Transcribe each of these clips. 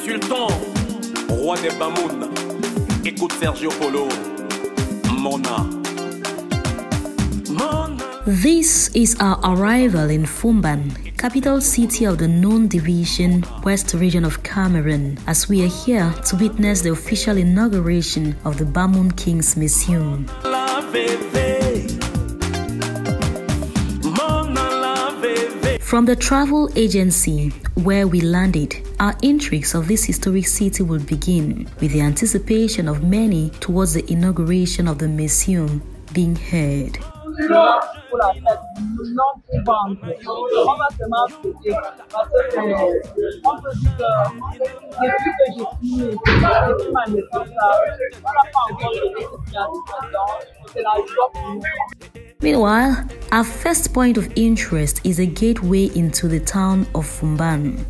sultan, roi des Bamoun. Écoute Sergio Polo, Mona. This is our arrival in Foumban, capital city of the known division, West region of Cameroon, as we are here to witness the official inauguration of the Bamoun King's Museum. From the travel agency where we landed, our intrigues of this historic city will begin with the anticipation of many towards the inauguration of the museum being heard. Meanwhile, our first point of interest is a gateway into the town of Foumban.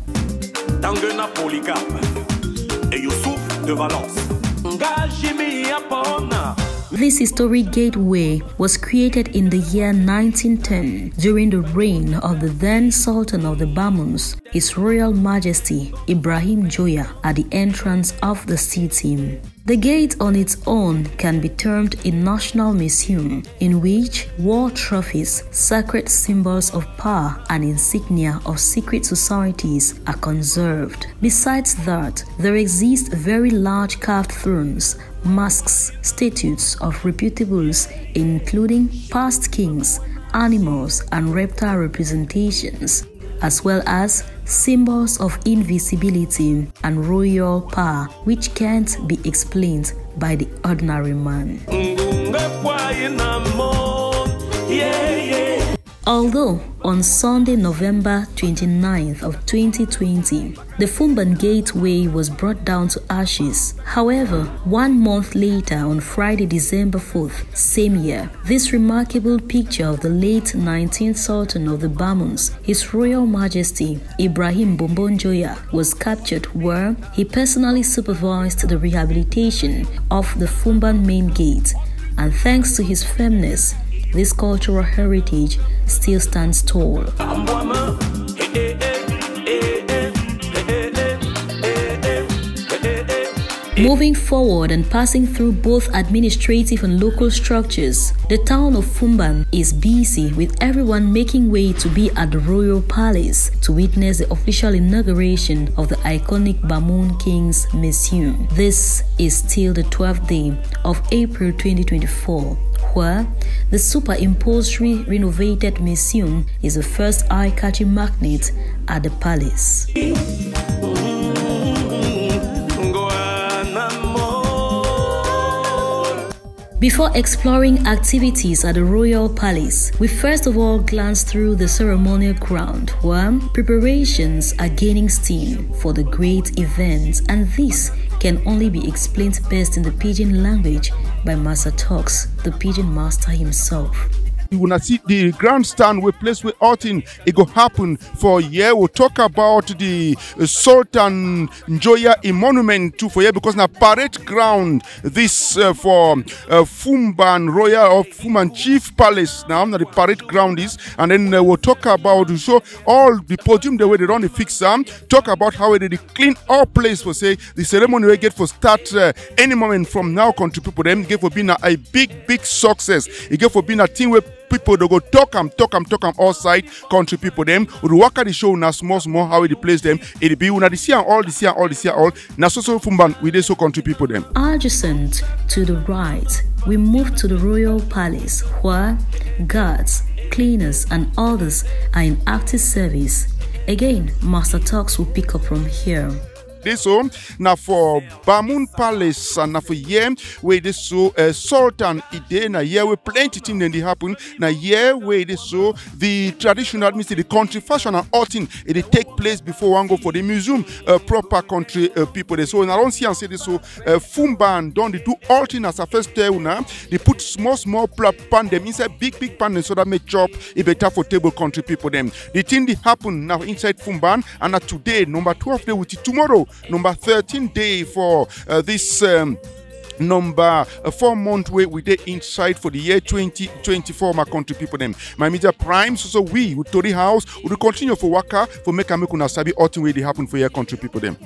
This historic gateway was created in the year 1910 during the reign of the then Sultan of the Bamouns, His Royal Majesty Ibrahim Joya, at the entrance of the city. The gate on its own can be termed a national museum in which war trophies, sacred symbols of power, and insignia of secret societies are conserved. Besides that, there exist very large carved thrones, masks, statues of reputables including past kings, animals, and reptile representations, as well as symbols of invisibility and royal power which can't be explained by the ordinary man. Although on Sunday, November 29th of 2020, the Foumban Gateway was brought down to ashes. However, 1 month later, on Friday, December 4th, same year, this remarkable picture of the late 19th Sultan of the Bamouns, His Royal Majesty Ibrahim Bamoun Joya, was captured, where he personally supervised the rehabilitation of the Foumban main gate, and thanks to his firmness, this cultural heritage still stands tall. Moving forward and passing through both administrative and local structures, the town of Foumban is busy with everyone making way to be at the Royal Palace to witness the official inauguration of the iconic Bamoun King's Museum. This is still the 12th day of April 2024. Where the superimpository renovated museum is the first eye-catching magnet at the palace. Before exploring activities at the Royal Palace, we first of all glance through the ceremonial ground, where preparations are gaining steam for the great event, and this can only be explained best in the pidgin language by Master Talks, the pidgin master himself. You wanna see the grandstand we place with outing. It go happen for a year. We'll talk about the Sultan Joya monument too for year, because na parade ground this for Foumban Royal or Foumban Chief Palace. Now the parade ground is, and then we'll talk about so all the podium the way they run the fix talk about how they clean our place for say the ceremony we get for start any moment from now. Country people them get for being a big success. It get for being a thing where people they go talk them outside. Country people them we work at the show now small how we place them. It be una this year all now so Foumban we dey so country people them. Adjacent to the right, we move to the Royal Palace, where guards, cleaners, and others are in active service. Again, Master Talks will pick up from here. This so now for Bamoun Palace and now for year where this so Sultan ide na year where plenty things then they happen na year where this so the traditional the country fashion and outing it take place before one go for the museum proper country people they so and I don't see and say this so Foumban don't they do outing as a first day now they put small pan them inside big pan so that make chop it better for table country people them the thing they happen now inside Foumban and now today number 12 day with it tomorrow number 13 day for this number 4 month way we did inside for the year 2024 my country people them my media prime so we with Tori House will continue for waka for make una sabi outing way they happen for your country people them.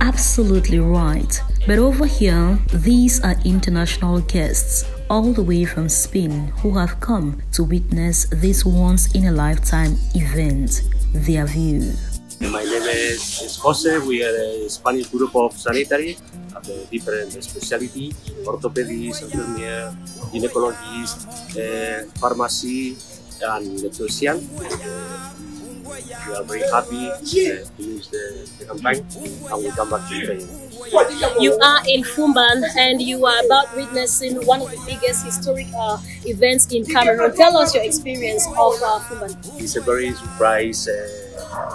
Absolutely right. But over here, these are international guests, all the way from Spain, who have come to witness this once-in-a-lifetime event. Their view. My name is Jose. We are a Spanish group of sanitary of the different specialty, orthopedist, enfermier, gynecologist, pharmacy, and electrician. We are very happy to use the campaign, and we come back to Spain. You are in Foumban and you are about witnessing one of the biggest historic events in Cameroon. Tell us your experience of Foumban. It's a very surprise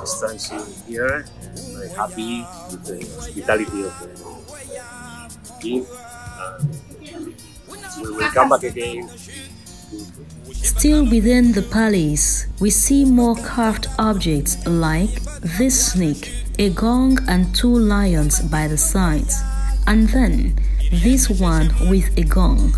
estancia here. I'm very happy with the hospitality of the king. We will come back again. Still within the palace, we see more carved objects like this snake, a gong and two lions by the sides, and then this one with a gong,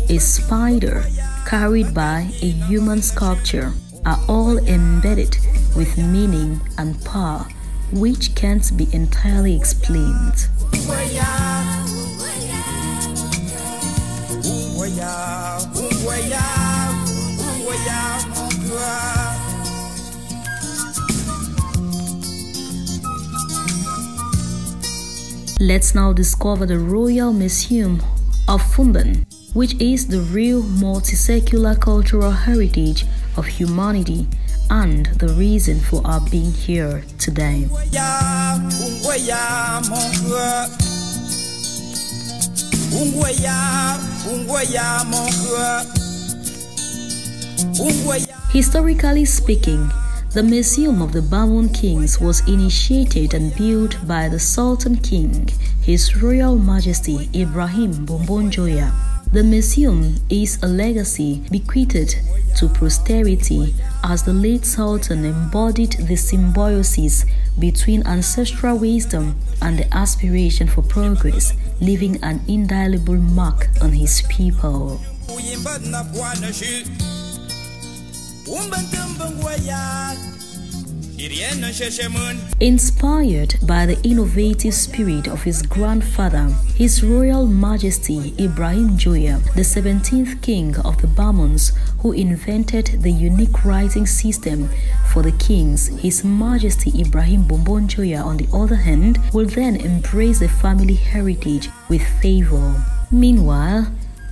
a spider carried by a human sculpture, are all embedded with meaning and power which can't be entirely explained. Let's now discover the Royal Museum of Foumban, which is the real multi-secular cultural heritage of humanity and the reason for our being here today. Historically speaking, the Museum of the Bamoun Kings was initiated and built by the Sultan King, His Royal Majesty Ibrahim Bamoun Museum. The museum is a legacy bequeathed to posterity as the late Sultan embodied the symbiosis between ancestral wisdom and the aspiration for progress, leaving an indelible mark on his people. Inspired by the innovative spirit of his grandfather, His Royal Majesty Ibrahim Joya, the 17th king of the Bamouns, who invented the unique writing system for the kings, His Majesty Ibrahim Bamoun Joya, on the other hand, will then embrace the family heritage with favor. Meanwhile,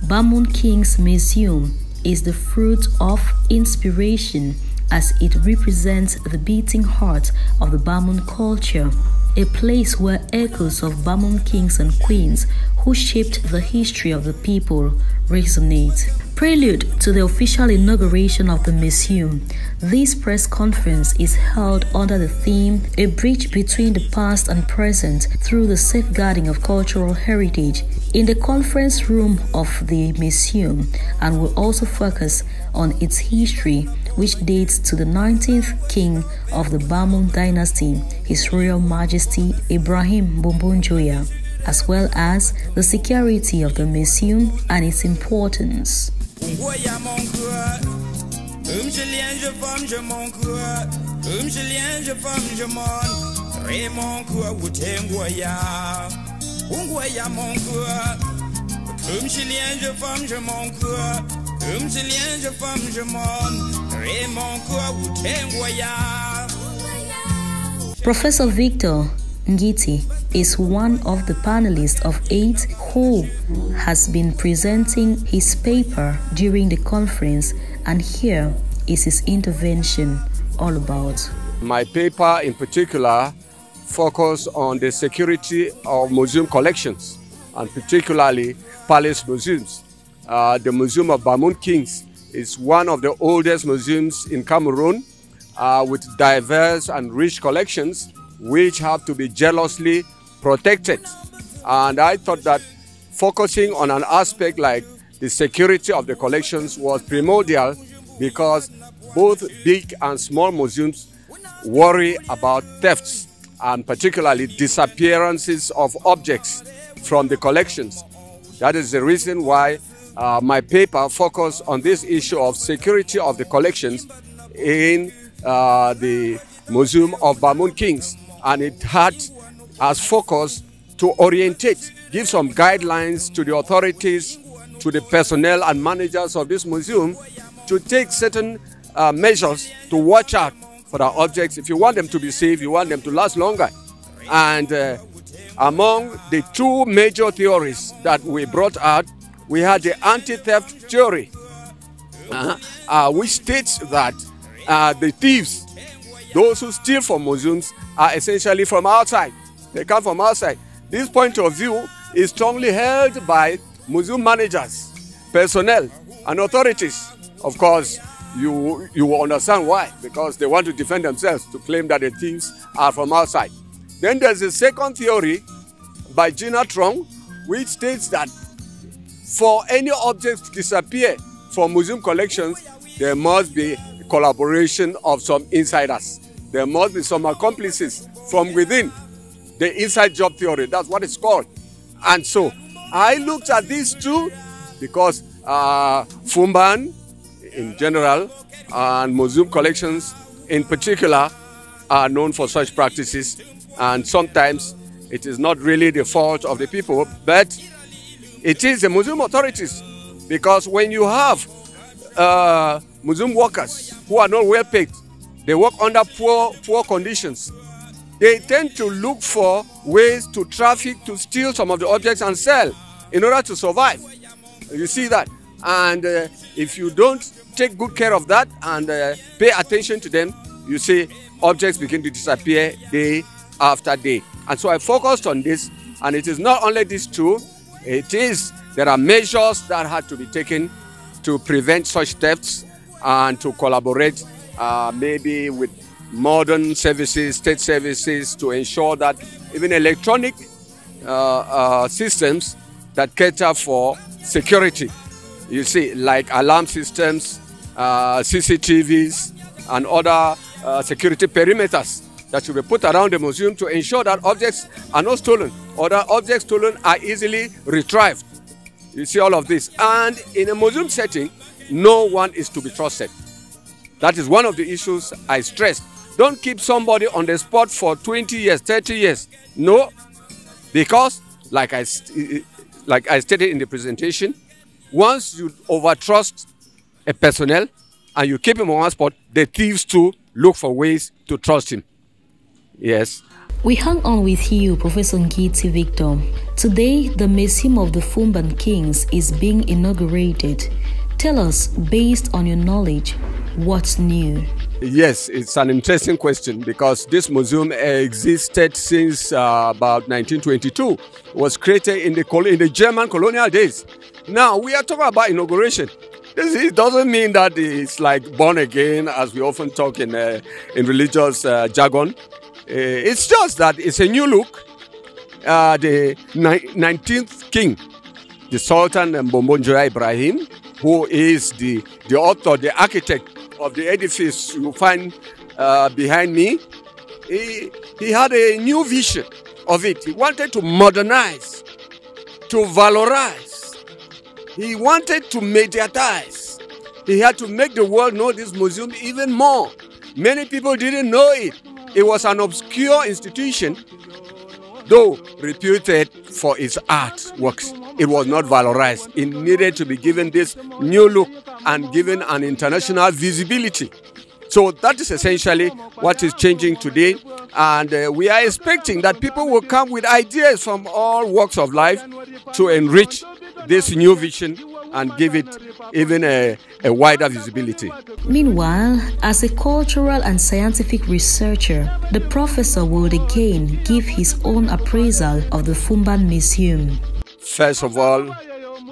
Bamoun Kings Museum is the fruit of inspiration as it represents the beating heart of the Bamoun culture, a place where echoes of Bamoun kings and queens who shaped the history of the people resonate. Prelude to the official inauguration of the museum, this press conference is held under the theme "A Bridge Between the Past and Present Through the Safeguarding of Cultural Heritage" in the conference room of the museum, and will also focus on its history, which dates to the 19th king of the Bamoun dynasty, His Royal Majesty Ibrahim Bamoun Joya, as well as the security of the museum and its importance. Professor Victor Ngiti is one of the panelists of 8 who has been presenting his paper during the conference, and here is his intervention all about. My paper in particular focused on the security of museum collections, and particularly palace museums. The Museum of Bamoun Kings is one of the oldest museums in Cameroon with diverse and rich collections which have to be jealously protected. And I thought that focusing on an aspect like the security of the collections was primordial, because both big and small museums worry about thefts and particularly disappearances of objects from the collections. That is the reason why my paper focused on this issue of security of the collections in the Museum of Bamoun Kings. And it had has focused to orientate, give some guidelines to the authorities, to the personnel and managers of this museum to take certain measures to watch out for the objects. If you want them to be safe, you want them to last longer. And among the two major theories that we brought out, we had the anti-theft theory, which states that the thieves, those who steal from museums, are essentially from outside. They come from outside. This point of view is strongly held by museum managers, personnel, and authorities. Of course, you will understand why, because they want to defend themselves, to claim that the thieves are from outside. Then there's a second theory by Gina Trong, which states that for any object to disappear from museum collections, there must be collaboration of some insiders. There must be some accomplices from within. The inside job theory, that's what it's called. And so I looked at these two because Foumban in general and museum collections in particular are known for such practices, and sometimes it is not really the fault of the people, but it is the museum authorities, because when you have museum workers who are not well paid, they work under poor conditions, they tend to look for ways to traffic, to steal some of the objects and sell in order to survive. You see that? And if you don't take good care of that and pay attention to them, you see objects begin to disappear day after day. And so I focused on this, and it is not only these two, there are measures that had to be taken to prevent such thefts and to collaborate maybe with modern services, state services, to ensure that even electronic systems that cater for security, you see, like alarm systems, CCTVs, and other security perimeters that should be put around the museum to ensure that objects are not stolen, or that objects stolen are easily retrieved. You see all of this. And in a museum setting, no one is to be trusted. That is one of the issues I stressed. Don't keep somebody on the spot for 20 years, 30 years. No, because like I stated in the presentation, once you overtrust a personnel and you keep him on one spot, the thieves too look for ways to trust him. Yes. We hang on with you, Professor Ngiti Victor. Today, the Museum of the Foumban Kings is being inaugurated. Tell us, based on your knowledge, what's new? Yes, it's an interesting question, because this museum existed since about 1922. It was created in the German colonial days. Now, we are talking about inauguration. It doesn't mean that it's like born again, as we often talk in religious jargon. It's just that it's a new look. The 19th king, the Sultan Mbombo Ibrahim, who is the author, the architect of the edifice you find behind me, he had a new vision of it. He wanted to modernize, to valorize. He wanted to mediatize. He had to make the world know this museum even more. Many people didn't know it. It was an obscure institution, though reputed for its artworks. It was not valorized. It needed to be given this new look and given an international visibility. So that is essentially what is changing today. And we are expecting that people will come with ideas from all walks of life to enrich this new vision and give it even a wider visibility. Meanwhile, as a cultural and scientific researcher, the professor would again give his own appraisal of the Foumban Museum. First of all,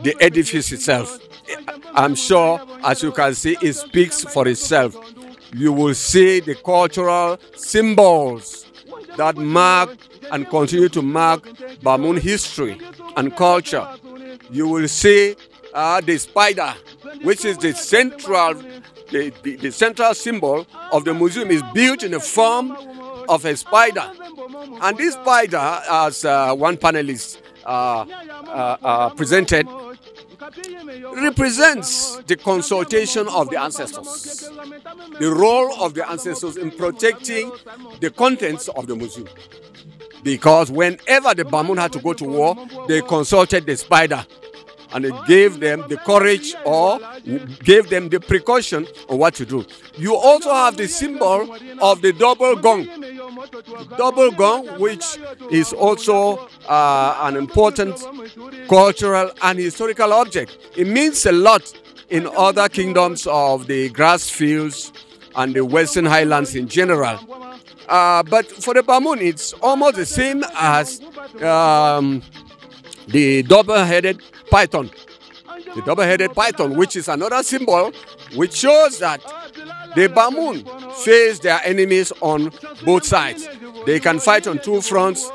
the edifice itself. I'm sure, as you can see, it speaks for itself. You will see the cultural symbols that mark and continue to mark Bamoun history and culture. You will see the spider, which is the central symbol of the museum, is built in the form of a spider. And this spider, as one panelist presented, represents the consultation of the ancestors, the role of the ancestors in protecting the contents of the museum. because whenever the Bamoun had to go to war, they consulted the spider, and it gave them the courage or gave them the precaution on what to do. You also have the symbol of the double gong. The double gong, which is also an important cultural and historical object. It means a lot in other kingdoms of the grass fields and the Western Highlands in general. But for the Bamoun, it's almost the same as the double-headed python. The double-headed python, which is another symbol which shows that the Bamoun face their enemies on both sides. They can fight on two fronts,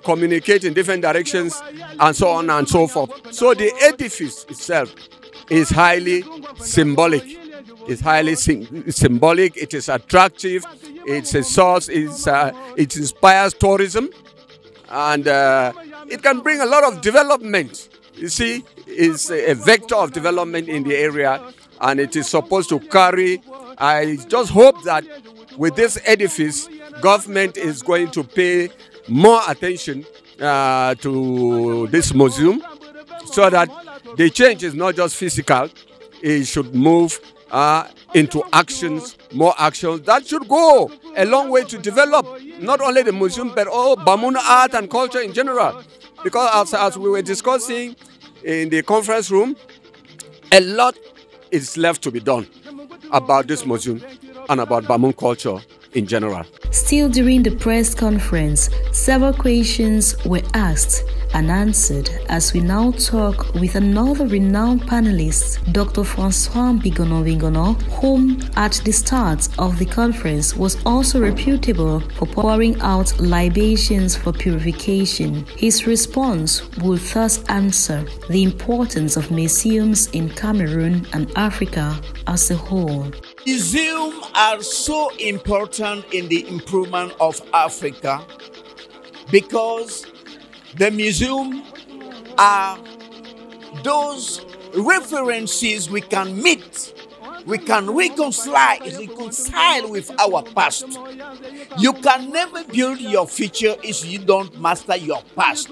communicate in different directions, and so on and so forth. So the edifice itself is highly symbolic. It's highly symbolic. It is attractive. It's a source. It inspires tourism, and it can bring a lot of development. You see, it's a vector of development in the area, and it is supposed to carry. I just hope that with this edifice, government is going to pay more attention to this museum, so that the change is not just physical. It should move into actions, more actions. That should go a long way to develop not only the museum, but all Bamoun art and culture in general. Because as we were discussing in the conference room, a lot is left to be done about this museum and about Bamoun culture in general. Still during the press conference, several questions were asked and answered as we now talk with another renowned panelist, Dr. Francois Bigonon, whom at the start of the conference was also reputable for pouring out libations for purification. His response would thus answer the importance of museums in Cameroon and Africa as a whole. Museums are so important in the improvement of Africa because the museum are those references we can meet, we can reconcile with our past. You can never build your future if you don't master your past.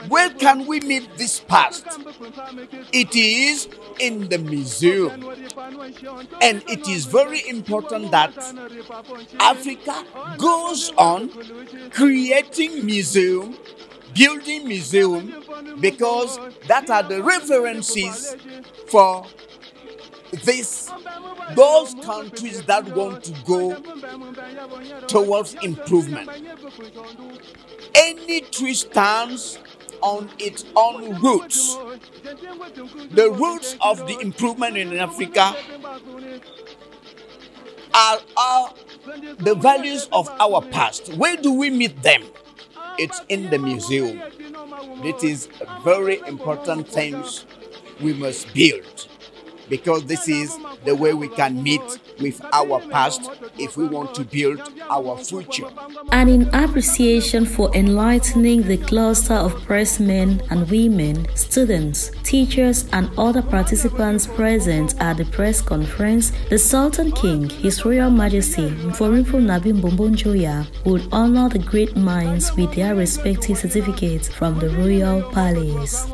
Where can we meet this past? It is in the museum. And it is very important that Africa goes on creating museum, building museum, because that are the references for those countries that want to go towards improvement. Any tree stands on its own roots. The roots of the improvement in Africa are the values of our past. Where do we meet them? It's in the museum. It is a very important thing we must build, because this is the way we can meet with our past if we want to build our future. And in appreciation for enlightening the cluster of pressmen and women, students, teachers, and other participants present at the press conference, the Sultan King, His Royal Majesty Mforimfo Nabi Mbombon Joya, would honor the great minds with their respective certificates from the Royal Palace.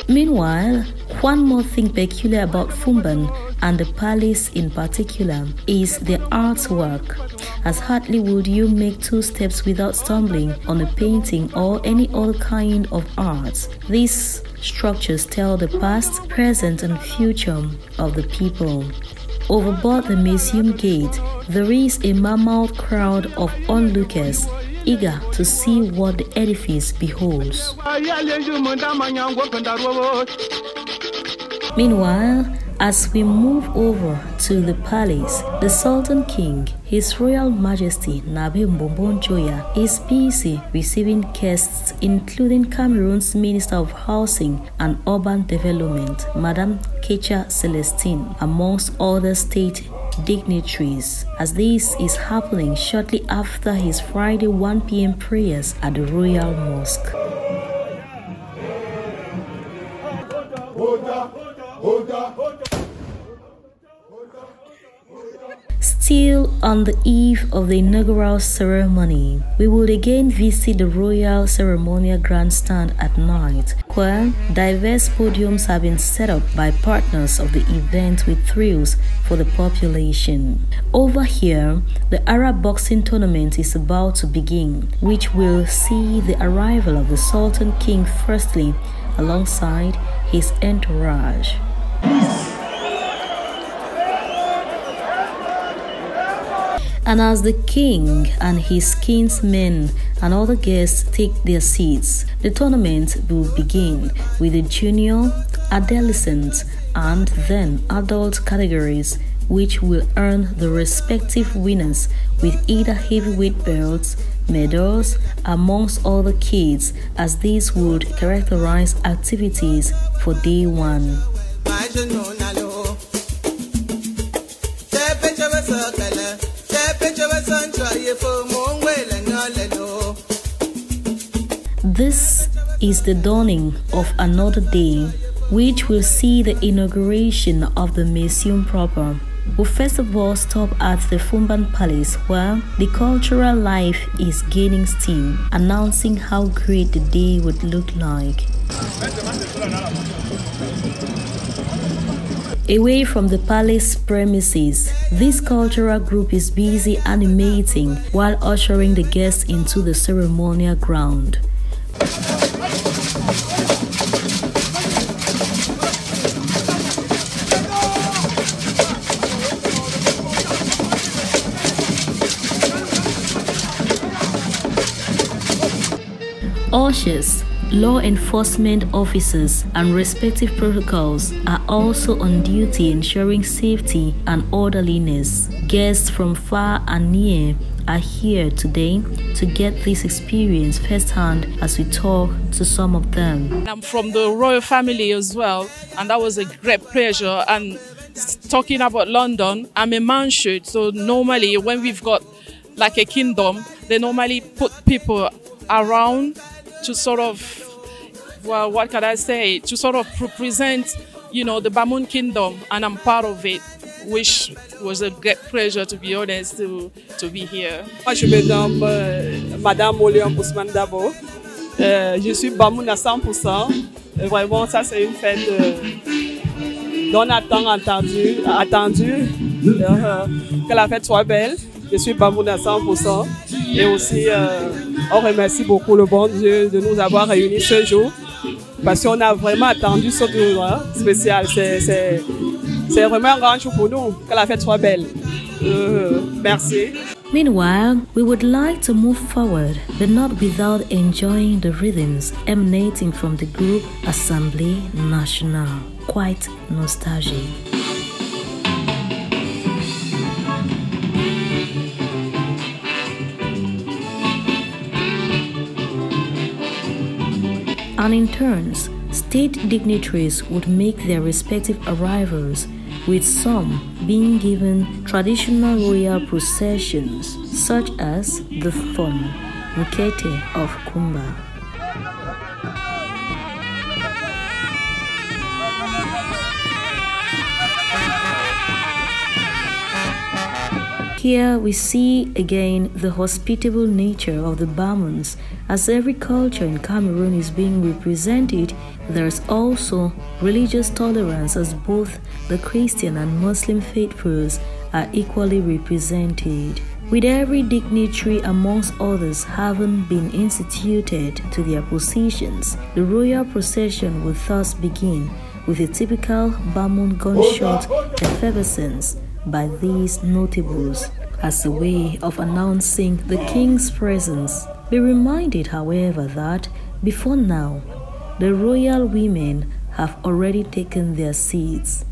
Meanwhile, one more thing peculiar about Foumban and the palace in particular is the artwork, as hardly would you make two steps without stumbling on a painting or any other kind of art. These structures tell the past, present, and future of the people. Overboard the museum gate, there is a mammoth crowd of onlookers eager to see what the edifice beholds. Meanwhile, as we move over to the palace, the Sultan King, His Royal Majesty Nabi Mbombon Joya, is busy receiving guests, including Cameroon's Minister of Housing and Urban Development, Madame Kecha Celestine, amongst other state dignitaries, as this is happening shortly after his Friday 1 p.m. prayers at the Royal Mosque. Still on the eve of the inaugural ceremony, we will again visit the Royal Ceremonial Grandstand at night, where diverse podiums have been set up by partners of the event with thrills for the population. Over here, the Arab boxing tournament is about to begin, which will see the arrival of the Sultan King firstly, alongside his entourage. And as the king and his kinsmen and other guests take their seats, the tournament will begin with the junior, adolescent, and then adult categories, which will earn the respective winners with either heavyweight belts, medals, amongst other kids, as these would characterize activities for day one. This is the dawning of another day, which will see the inauguration of the museum proper. We'll first of all stop at the Foumban Palace, where the cultural life is gaining steam, announcing how great the day would look like. Away from the palace premises, this cultural group is busy animating while ushering the guests into the ceremonial ground. Ushers, law enforcement officers, and respective protocols are also on duty ensuring safety and orderliness. Guests from far and near are here today to get this experience firsthand as we talk to some of them. I'm from the royal family as well, and that was a great pleasure. And talking about London, I'm a Manchud, so normally when we've got like a kingdom, they normally put people around to sort of, well, what can I say, to sort of represent, you know, the Bamoun kingdom, and I'm part of it, which was a great pleasure, to be honest, to be here. Moi, je me nomme Madame Olium Ousmane Dabo. Je suis Bamoun à 100%. Vraiment, ça, c'est une fête dont on attend attendu que la fête soit belle. Je suis Bamoun à 100%. Et aussi, on remercie beaucoup le bon Dieu de nous avoir réunis ce jour, parce qu'on a vraiment attendu ce jour spécial. C'est vraiment un grand jour pour nous, que la fête soit belle. Merci. Meanwhile, we would like to move forward, but not without enjoying the rhythms emanating from the group Assemblée Nationale. Quite nostalgic. And in turns, state dignitaries would make their respective arrivals, with some being given traditional royal processions, such as the Thom Nkete of Kumba. Here we see again the hospitable nature of the Bamouns. As every culture in Cameroon is being represented, there's also religious tolerance, as both the Christian and Muslim faithfuls are equally represented, with every dignitary amongst others having been instituted to their positions. The royal procession will thus begin with a typical Bamoun gunshot effervescence by these notables as a way of announcing the king's presence. Be reminded, however, that before now, the royal women have already taken their seats.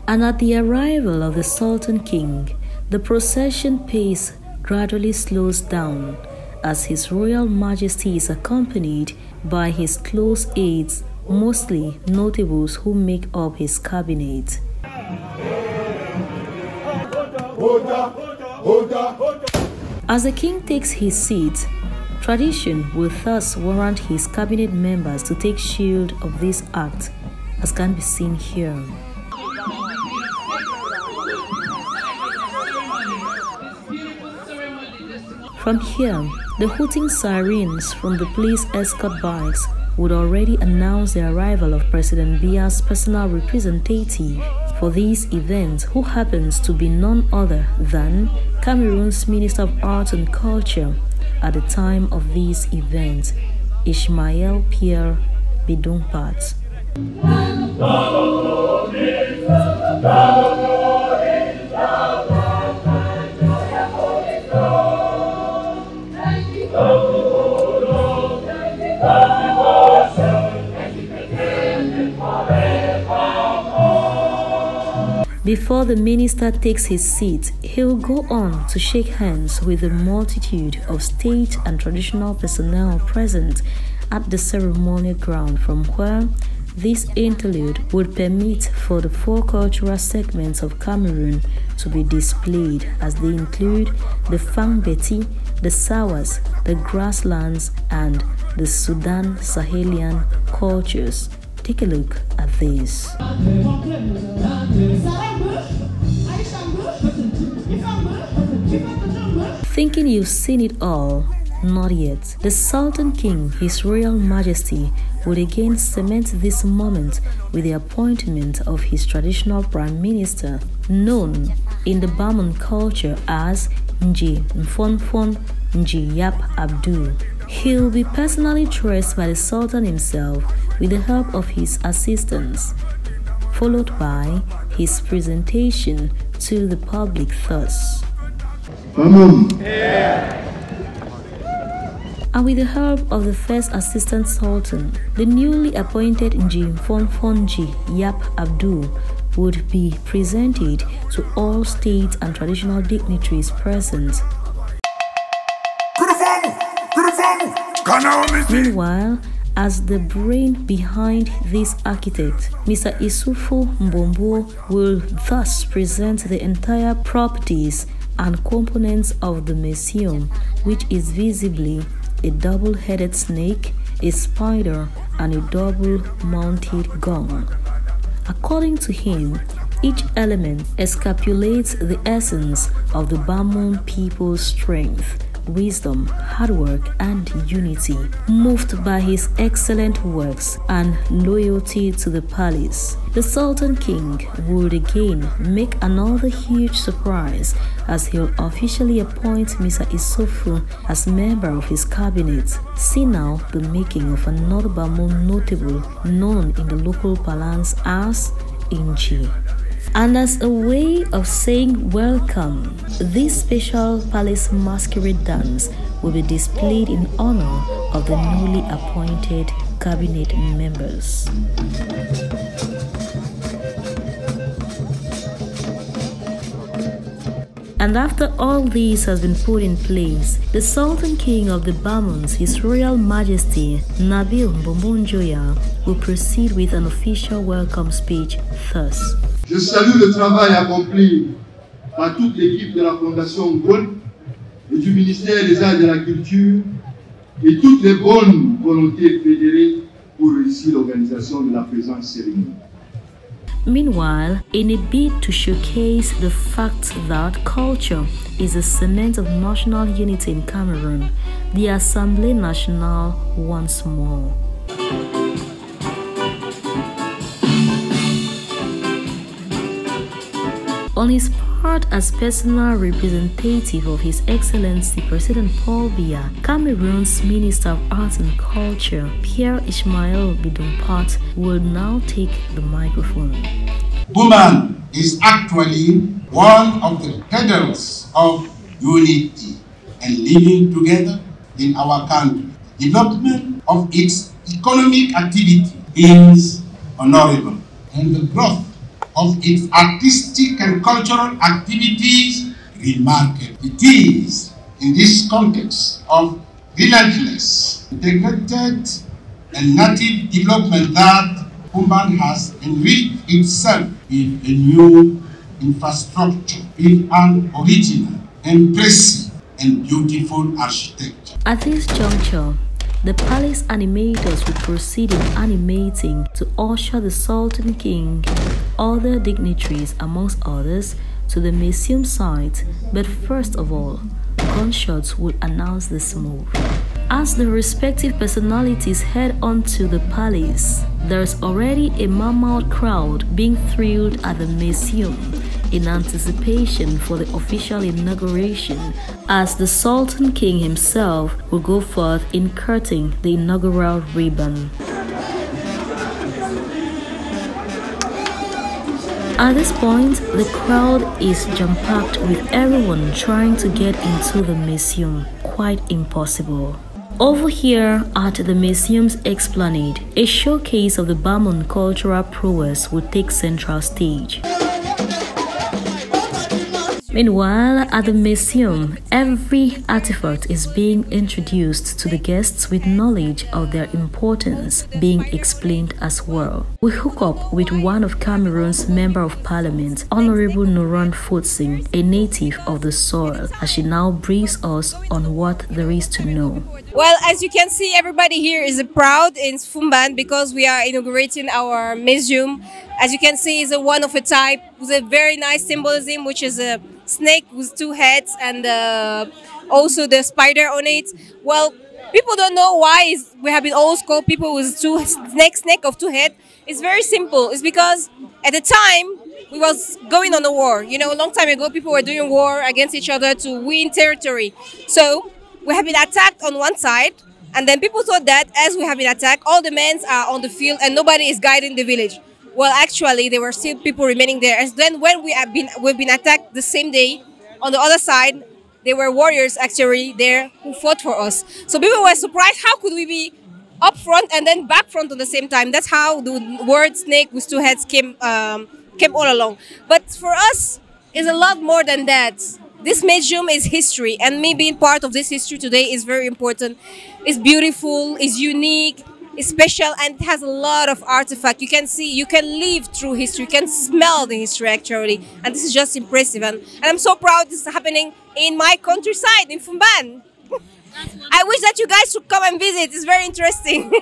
And at the arrival of the Sultan King, the procession pace gradually slows down as His Royal Majesty is accompanied by his close aides, mostly notables who make up his cabinet. As the king takes his seat, tradition will thus warrant his cabinet members to take shield of this act, as can be seen here. From here, the hooting sirens from the police escort bikes would already announce the arrival of President Biya's personal representative for these events, who happens to be none other than Cameroon's Minister of Arts and Culture at the time of these events, Ismaël Pierre Bidonpat. Before the minister takes his seat, he will go on to shake hands with a multitude of state and traditional personnel present at the ceremonial ground, from where this interlude would permit for the four cultural segments of Cameroon to be displayed, as they include the Foumban, the Sawas, the grasslands, and the Sudan Sahelian cultures. Take a look at this. Thinking you've seen it all? Not yet. The Sultan King, His Royal Majesty, would again cement this moment with the appointment of his traditional Prime Minister, known in the Bamoun culture as Nji Mfonfon Nji Yap Abdul. He'll be personally dressed by the Sultan himself with the help of his assistants, followed by his presentation to the public thus. And with the help of the first assistant sultan, the newly appointed Nji Mfonfonji Yap Abdul would be presented to all state and traditional dignitaries present. Meanwhile, as the brain behind this architect, Mr. Isufu Mbombo will thus present the entire properties and components of the museum, which is visibly a double-headed snake, a spider, and a double-mounted gong. According to him, each element encapsulates the essence of the Bamoun people's strength, wisdom, hard work, and unity. Moved by his excellent works and loyalty to the palace, the Sultan King would again make another huge surprise as he'll officially appoint Mr. Isufu as member of his cabinet. See now the making of another Bamoun notable known in the local parlance as Inji. And as a way of saying welcome, this special palace masquerade dance will be displayed in honor of the newly appointed cabinet members. And after all this has been put in place, the Sultan King of the Bamouns, His Royal Majesty Nabil Mbombo will proceed with an official welcome speech thus. Je salue le travail accompli par toute l'équipe de la Fondation Gold et du ministère des Arts et de la Culture et toutes les bonnes volontés fédérées pour réussir l'organisation de la présente cérémonie. Meanwhile, in a bid to showcase the fact that culture is the cement of national unity in Cameroon, the Assemblée Nationale once more. On his part as personal representative of His Excellency President Paul Biya, Cameroon's Minister of Arts and Culture, Pierre-Ismaël Bidonpat, will now take the microphone. Woman is actually one of the pillars of unity and living together in our country. Development of its economic activity is honorable, and the growth of its artistic and cultural activities remarkable. It is in this context of relentless, integrated and native development that Foumban has enriched itself with a new infrastructure, with an original, impressive and beautiful architecture. At this juncture, the palace animators will proceed in animating to usher the Sultan King, other dignitaries amongst others, to the museum site. But first of all, gunshots would announce this move. As the respective personalities head on to the palace, there's already a mammoth crowd being thrilled at the museum in anticipation for the official inauguration, as the Sultan King himself will go forth in cutting the inaugural ribbon. At this point, the crowd is jam-packed with everyone trying to get into the museum. Quite impossible. Over here at the museum's esplanade, a showcase of the Bamoun cultural prowess will take central stage. Meanwhile, at the museum, every artifact is being introduced to the guests with knowledge of their importance being explained as well. We hook up with one of Cameroon's Member of Parliament, Honorable Nuran Fotsing, a native of the soil, as she now briefs us on what there is to know. Well, as you can see, everybody here is proud in Foumban because we are inaugurating our museum. As you can see, it's a one of a type with a very nice symbolism, which is a snake with two heads and also the spider on it. Well, people don't know why we have been always called people with two snake of two heads. It's very simple. It's because at the time we was going on a war. You know, a long time ago, people were doing war against each other to win territory. So we have been attacked on one side, and then people thought that as we have been attacked, all the men are on the field and nobody is guiding the village. Well, actually, there were still people remaining there. And then when we've been attacked the same day, on the other side, there were warriors actually there who fought for us. So people were surprised, how could we be up front and then back front at the same time? That's how the word snake with two heads came all along. But for us, it's a lot more than that. This museum is history, and me being part of this history today is very important. It's beautiful, it's unique, it's special, and it has a lot of artifacts. You can see, you can live through history, you can smell the history actually, and this is just impressive. And I'm so proud this is happening in my countryside, in Foumban. I wish that you guys should come and visit. It's very interesting.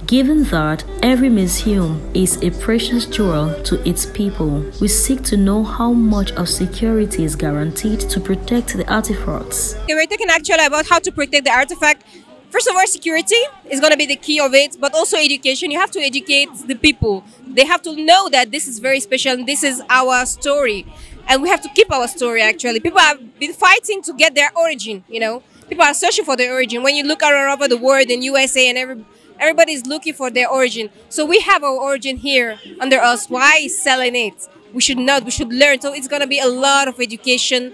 Given that every museum is a precious jewel to its people, we seek to know how much of security is guaranteed to protect the artifacts. We're talking actually about how to protect the artifact. First of all, security is going to be the key of it, but also education. You have to educate the people. They have to know that this is very special and this is our story. And we have to keep our story actually. People have been fighting to get their origin, you know. People are searching for their origin. When you look all over the world in USA and everybody is looking for their origin. So we have our origin here under us. Why selling it? We should not. We should learn. So it's going to be a lot of education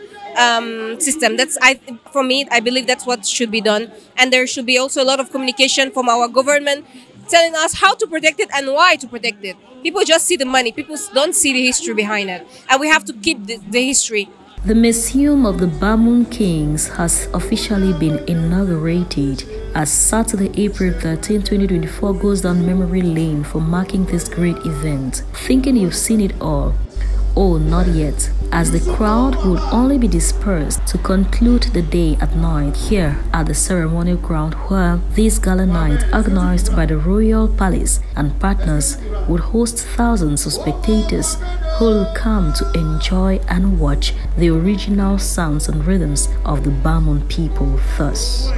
system. For me, I believe that's what should be done. And there should be also a lot of communication from our government telling us how to protect it and why to protect it. People just see the money. People don't see the history behind it. And we have to keep the history. The Museum of the Bamoun Kings has officially been inaugurated as Saturday, April 13, 2024 goes down memory lane for marking this great event. Thinking you've seen it all? Oh, not yet, as the crowd would only be dispersed to conclude the day at night here at the ceremonial ground, where this gala night, organized by the Royal Palace and partners, would host thousands of spectators who will come to enjoy and watch the original sounds and rhythms of the Bamoun people thus.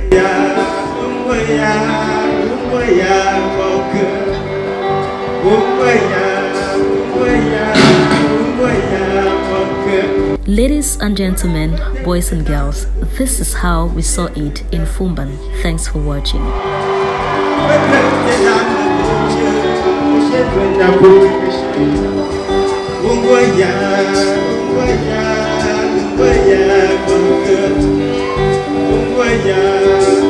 Ladies and gentlemen, boys and girls, this is how we saw it in Foumban. Thanks for watching. Yeah.